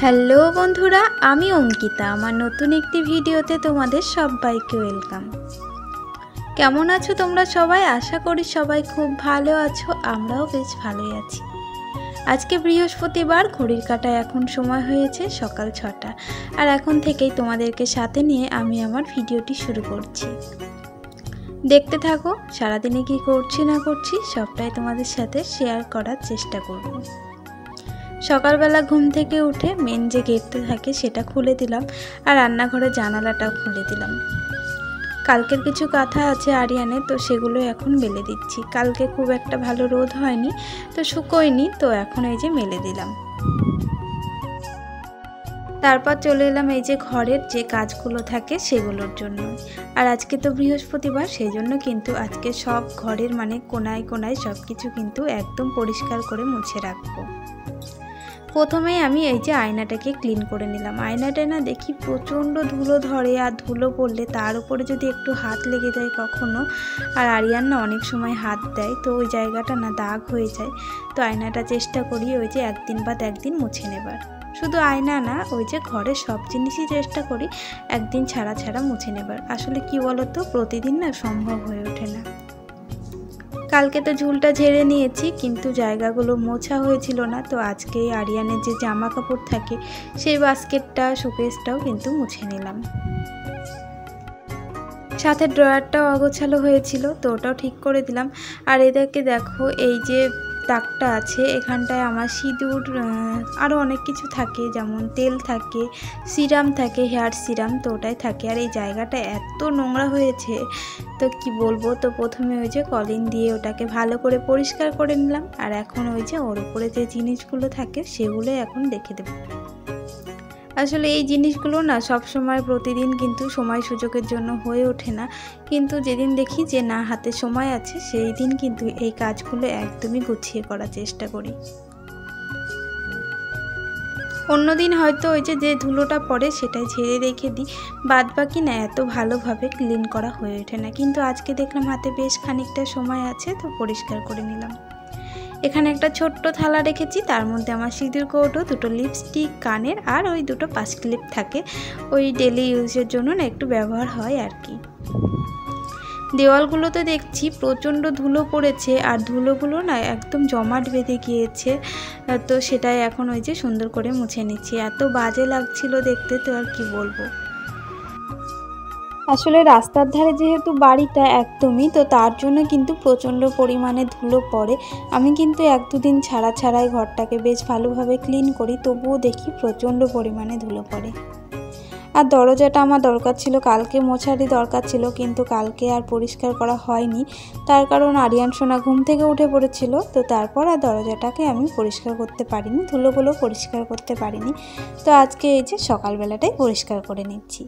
Hello বন্ধুরা, আমি অঙ্কিতা। আমার নতুন একটি ভিডিওতে তোমাদের সবাইকে ওয়েলকাম। কেমন আছো তোমরা সবাই? আশা করি সবাই খুব ভালো আছো, আমরাও বেশ ভালোই আছি। আজকে বৃহস্পতিবার, ঘড়ির কাঁটায় এখন সময় হয়েছে সকাল 6টা। আর এখন থেকেই তোমাদেরকে সাথে নিয়ে আমি আমার ভিডিওটি শুরু করছি। দেখতে থাকো, সারাদিনে কি করছি না করছি সবটাই তোমাদের সাথে শেয়ার করার চেষ্টা করব। সকালবেলা ঘুম থেকে উঠে মেন যে গেটটা থাকে সেটা খুলে দিলাম, আর রান্নাঘরের জানালাটাও খুলে দিলাম। কালকের কিছু কাঁথা আছে আরিয়ানে, তো সেগুলো এখন মেলে দিচ্ছি। কালকে খুব একটা ভালো রোদ হয়নি, তো শুকোয়নি, তো এখন এই যে মেলে দিলাম। তারপর চলে এলাম এই যে ঘরের যে কাজগুলো থাকে সেগুলোর জন্য। আর আজকে তো বৃহস্পতিবার, সেই জন্য কিন্তু আজকে সব ঘরের কোনায় কোনায় সব কিছু কিন্তু একদম পরিষ্কার করে মুছে রাখবো। প্রথমেই আমি এই যে আয়নাটাকে ক্লিন করে নিলাম। আয়নাটা না দেখি প্রচণ্ড ধুলো ধরে, আর ধুলো পড়লে তার উপরে যদি একটু হাত লেগে যায় কখনো, আর আরিয়ান না অনেক সময় হাত দেয়, তো ওই জায়গাটা না দাগ হয়ে যায়। তো আয়নাটা চেষ্টা করি ওই যে একদিন বাদ একদিন মুছে নেবার। শুধু আয়না না, ওই যে ঘরের সব জিনিসই চেষ্টা করি একদিন ছাড়া ছাড়া মুছে নেবার। আসলে কি বলতো, প্রতিদিন না সম্ভব হয়ে ওঠে না। কালকে তো ঝুলটা ঝেড়ে নিয়েছি, কিন্তু জায়গাগুলো মোছা হয়েছিল না, তো আজকে আরিয়ানের যে জামা কাপড় থাকে সেই বাস্কেটটা শোকেসটাও কিন্তু মুছে নিলাম। সাথে ড্রয়ারটাও অগোছালো হয়েছিল, তো ওটাও ঠিক করে দিলাম। আর এদেরকে দেখো, এই যে দাগটা আছে এখানটায় আমার সিঁদুর, আরও অনেক কিছু থাকে, যেমন তেল থাকে, সিরাম থাকে, হেয়ার সিরাম, তো ওটাই থাকে। আর এই জায়গাটা এত নোংরা হয়েছে তো কি বলবো। তো প্রথমে ওই যে কলিন দিয়ে ওটাকে ভালো করে পরিষ্কার করে নিলাম, আর এখন ওই যে ওর উপরে যে জিনিসগুলো থাকে সেগুলোই এখন রেখে দেবো। আসলে এই জিনিসগুলো না সব সময় প্রতিদিন কিন্তু সময় সুযোগের জন্য হয়ে ওঠে না, কিন্তু যেদিন দেখি যে না হাতে সময় আছে সেই দিন কিন্তু এই কাজগুলো একদমই গুছিয়ে করার চেষ্টা করি। অন্যদিন হয়তো ওই যে ধুলোটা পড়ে সেটাই ঝেড়ে রেখে দিই, বাদ বাকি না এত ভালোভাবে ক্লিন করা হয়ে ওঠে না। কিন্তু আজকে দেখলাম হাতে বেশ খানিকটা সময় আছে, তো পরিষ্কার করে নিলাম। এখানে একটা ছোট্ট থালা রেখেছি, তার মধ্যে আমার সিঁদুর কৌটো, দুটো লিপস্টিক, কানের, আর ওই দুটো পাঁচ ক্লিপ থাকে, ওই ডেলি ইউজের জন্য না একটু ব্যবহার হয় আর কি। দেওয়ালগুলোতে দেখছি প্রচণ্ড ধুলো পড়েছে, আর ধুলোগুলো না একদম জমাট বেঁধে গিয়েছে, তো সেটাই এখন ওই যে সুন্দর করে মুছে নিচ্ছি। এত বাজে লাগছিল দেখতে, তো আর কি বলবো। আসলে রাস্তার ধারে যেহেতু বাড়িটা একদমই, তো তার জন্য কিন্তু প্রচণ্ড পরিমাণে ধুলো পড়ে। আমি কিন্তু 1-2 দিন ছাড়া ছাড়াই ঘরটাকে বেশ ভালোভাবে ক্লিন করি, তবুও দেখি প্রচণ্ড পরিমাণে ধুলো পড়ে। আর দরজাটা আমার দরকার ছিল, কালকে মোছারই দরকার ছিল, কিন্তু কালকে আর পরিষ্কার করা হয়নি। তার কারণ আরিয়ান সোনা ঘুম থেকে উঠে পড়েছিল, তো তারপর আর দরজাটাকে আমি পরিষ্কার করতে পারিনি, ধুলোগুলো পরিষ্কার করতে পারিনি। তো আজকে এই যে সকালবেলাটাই পরিষ্কার করে নিচ্ছি।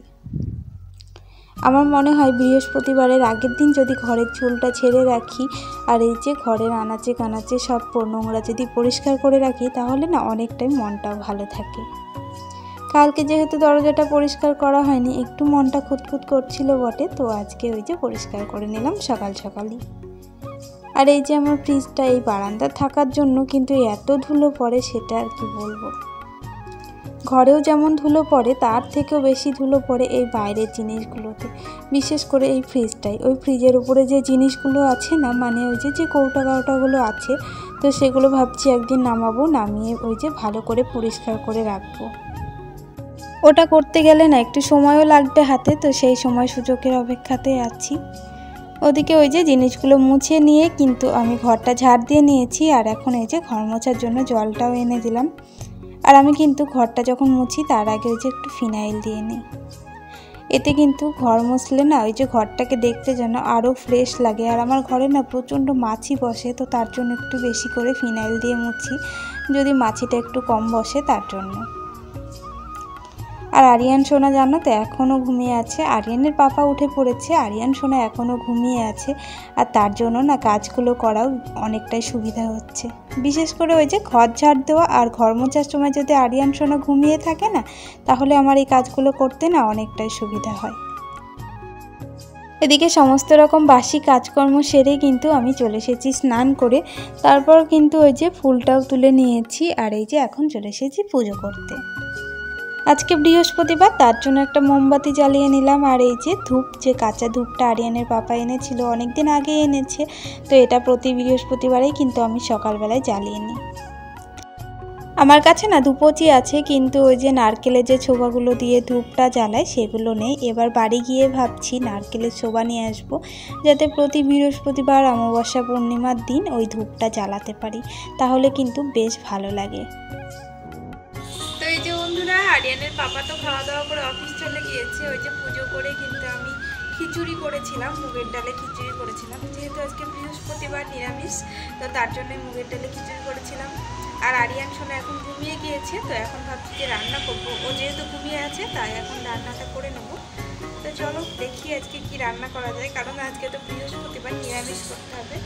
আমার মনে হয় বৃহস্পতিবারের আগের দিন যদি ঘরের ঝুলটা ছেড়ে রাখি, আর এই যে ঘরের আনাচে কানাচে সব নোংরা যদি পরিষ্কার করে রাখি, তাহলে না অনেকটাই মনটাও ভালো থাকে। কালকে যেহেতু দরজাটা পরিষ্কার করা হয়নি, একটু মনটা খুঁতখুত করছিল বটে, তো আজকে ওই যে পরিষ্কার করে নিলাম সকাল সকালই। আর এই যে আমার ফ্রিজটা এই বারান্দা থাকার জন্য কিন্তু এত ধুলো পড়ে, সেটা আর কি বলবো। ঘরেও যেমন ধুলো পড়ে, তার থেকেও বেশি ধুলো পড়ে এই বাইরের জিনিসগুলোতে, বিশেষ করে এই ফ্রিজটাই। ওই ফ্রিজের উপরে যে জিনিসগুলো আছে না, ওই যে কৌটা কাউটাগুলো আছে, তো সেগুলো ভাবছি একদিন নামাবো, নামিয়ে ওই যে ভালো করে পরিষ্কার করে রাখবো। ওটা করতে গেলে না একটু সময়ও লাগবে হাতে, তো সেই সময় সুযোগের অপেক্ষাতে আছি। ওদিকে ওই যে জিনিসগুলো মুছে নিয়ে কিন্তু আমি ঘরটা ঝাড় দিয়ে নিয়েছি, আর এখন এই যে ঘর মোছার জন্য জলটাও এনে দিলাম। আর আমি কিন্তু ঘরটা যখন মুছি তার আগে ওই যে একটু ফিনাইল দিয়ে নিই। এতে কিন্তু ঘর মুছলে না ওই যে ঘরটাকে দেখতে যেন আরও ফ্রেশ লাগে। আর আমার ঘরে না প্রচণ্ড মাছি বসে, তো তার জন্য একটু বেশি করে ফিনাইল দিয়ে মুছি, যদি মাছিটা একটু কম বসে তার জন্য। আর আরিয়ান সোনা জানো তো এখনও ঘুমিয়ে আছে। আরিয়ানের পাপা উঠে পড়েছে, আরিয়ান সোনা এখনও ঘুমিয়ে আছে, আর তার জন্য না কাজগুলো করাও অনেকটাই সুবিধা হচ্ছে। বিশেষ করে ওই যে ঘর ঝাড় দেওয়া আর ঘর মোছার সময় যদি আরিয়ান সোনা ঘুমিয়ে থাকে না, তাহলে আমার এই কাজগুলো করতে না অনেকটাই সুবিধা হয়। এদিকে সমস্ত রকম বাসি কাজকর্ম সেরে কিন্তু আমি চলে এসেছি স্নান করে। তারপর কিন্তু ওই যে ফুলটাও তুলে নিয়েছি, আর এই যে এখন চলে এসেছি পুজো করতে। আজকে বৃহস্পতিবার, তার জন্য একটা মোমবাতি জ্বালিয়ে নিলাম। আর এই যে ধূপ, যে কাঁচা ধূপটা আরিয়ানের পাপা এনেছিল, অনেক দিন আগে এনেছে, তো এটা প্রতি বৃহস্পতিবারেই কিন্তু আমি সকালবেলায় জ্বালিয়ে নিই। আমার কাছে না ধূপচি আছে, কিন্তু ওই যে নারকেলের যে ছোবাগুলো দিয়ে ধূপটা জ্বালায় সেগুলো নেই। এবার বাড়ি গিয়ে ভাবছি নারকেলের ছোবা নিয়ে আসবো, যাতে প্রতি বৃহস্পতিবার অমাবস্যা পূর্ণিমার দিন ওই ধূপটা জ্বালাতে পারি, তাহলে কিন্তু বেশ ভালো লাগে। তো এই যে বন্ধুরা, আরিয়ানের পাপা তো খাওয়া দাওয়া করে অফিস চলে গিয়েছে। ওই যে পুজো করে কিন্তু আমি খিচুড়ি করেছিলাম, মুগের ডালে খিচুড়ি করেছিলাম, যেহেতু আজকে বৃহস্পতিবার নিরামিষ, তো তার জন্য মুগের ডালে খিচুড়ি করেছিলাম। আর আরিয়ান সোনা এখন ঘুমিয়ে গিয়েছে, তো এখন ভাবছি যে রান্না করবো। ও যেহেতু ঘুমিয়ে আছে তাই এখন রান্নাটা করে নেব। তো চলো দেখি আজকে কি রান্না করা যায়, কারণ আজকে তো বৃহস্পতিবার নিরামিষ করতে হবে।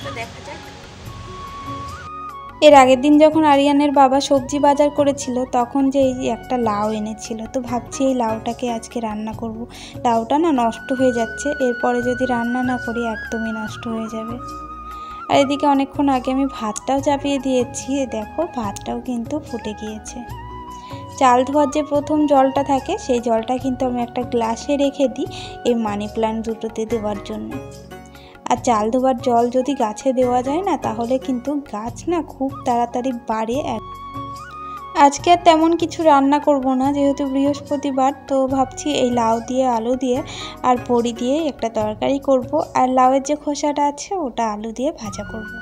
তো দেখা যাক। এর আগের দিন যখন আরিয়ানের বাবা সবজি বাজার করেছিল, তখন যে এই একটা লাউ এনেছিল, তো ভাবছি এই লাউটাকে আজকে রান্না করব। লাউটা না নষ্ট হয়ে যাচ্ছে, এরপরে যদি রান্না না করি একদমই নষ্ট হয়ে যাবে। আর এদিকে অনেকক্ষণ আগে আমি ভাতটাও চাপিয়ে দিয়েছি, দেখো ভাতটাও কিন্তু ফুটে গিয়েছে। চাল ধোয়ার যে প্রথম জলটা থাকে, সেই জলটা কিন্তু আমি একটা গ্লাসে রেখে দিই এই মানি প্ল্যান্ট দুটোতে দেওয়ার জন্য। আর চাল ধোয়ার জল যদি গাছে দেওয়া যায় না, তাহলে কিন্তু গাছ না খুব তাড়াতাড়ি বাড়ে। আজকে আর তেমন কিছু রান্না করব না, যেহেতু বৃহস্পতিবার, তো ভাবছি এই লাউ দিয়ে, আলু দিয়ে আর বড়ি দিয়ে একটা তরকারি করব, আর লাউয়ের যে খোসাটা আছে ওটা আলু দিয়ে ভাজা করব।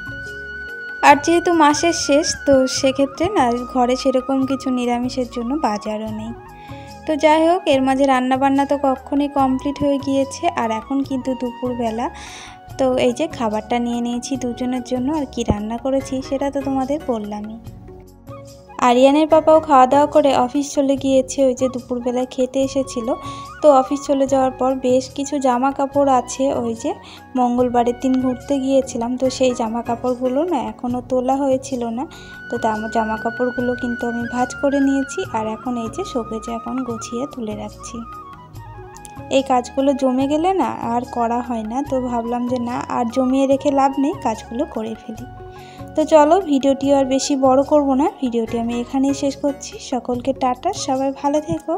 আর যেহেতু মাসের শেষ, তো সেক্ষেত্রে না ঘরে সেরকম কিছু নিরামিষের জন্য বাজারও নেই। তো যাই হোক, এর মাঝে রান্নাবান্না তো কখনই কমপ্লিট হয়ে গিয়েছে। আর এখন কিন্তু দুপুরবেলা, তো এই যে খাবারটা নিয়ে নিয়েছি দুজনের জন্য। আর কি রান্না করেছি সেটা তো তোমাদের বললামই। আরিয়ানের পাপাও খাওয়া দাওয়া করে অফিস চলে গিয়েছে, ওই যে দুপুরবেলায় খেতে এসেছিল। তো অফিস চলে যাওয়ার পর বেশ কিছু জামা কাপড় আছে, ওই যে মঙ্গলবারের দিন ঘুরতে গিয়েছিলাম, তো সেই জামা কাপড়গুলো না এখনও তোলা হয়েছিল না। তো জামা কাপড়গুলো কিন্তু আমি ভাঁজ করে নিয়েছি, আর এখন এই যে শোকেজে এখন গুছিয়ে তুলে রাখছি। এই কাজগুলো জমে গেলে না আর করা হয় না, তো ভাবলাম যে না আর জমিয়ে রেখে লাভ নেই, কাজগুলো করে ফেলি। তো চলো, ভিডিওটি আর বেশি বড় করব না, ভিডিওটি আমি এখানেই শেষ করছি। সকলকে টাটা, সবাই ভালো থেকো।